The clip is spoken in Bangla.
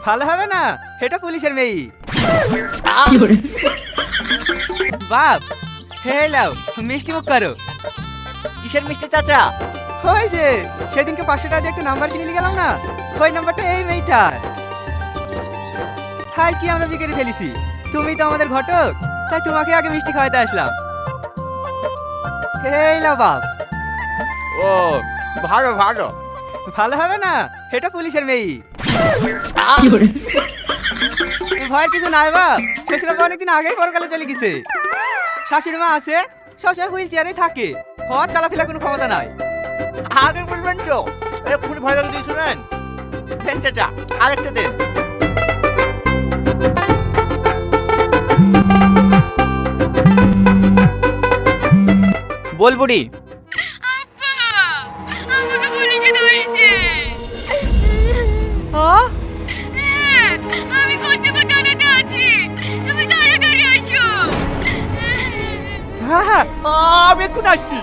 ভালো হবে না, এটা পুলিশের মেয়ে। বাপ, হে লাও মিষ্টি মুখ করো। কিসের মিষ্টি চাচা? ওই যে সেদিনকে 500 টাকা দিয়ে একটা নাম্বার কিনে নিয়ে গেলাম না, ওই নাম্বারটা এই মেয়েটার। হাই কি আমরা বিকেলে ফেলেছি, তুমি তো আমাদের ঘটক, তাই তোমাকে আগে মিষ্টি খাওয়াতে আসলাম। এই লাও বাপ। ও ভালো ভালো। ভালো হবে না, এটা পুলিশের মেয়ে। ভয়ের কিছু নাই বাপ, শ্বশুর অনেকদিন আগেই পরকালে চলে গেছে। শাশুড়ি মা আছে, সবসময় হুইল চেয়ারেই থাকে, হওয়ার চালাফেলা কোনো ক্ষমতা নাই। আগে বলবেন তো, এক্ষুনি ভয় লাগে দিয়ে শুনেন। দেন চাচা, আরেকটা দেন। বল বুড়ি। আমাকে পুলিশে ধরেছে। হ্যাঁ, আমি কস্তুরবা থানাতে আছি, তুমি তাড়াতাড়ি আসো। হ্যাঁ হ্যাঁ, আমি এক্ষুনি আসছি।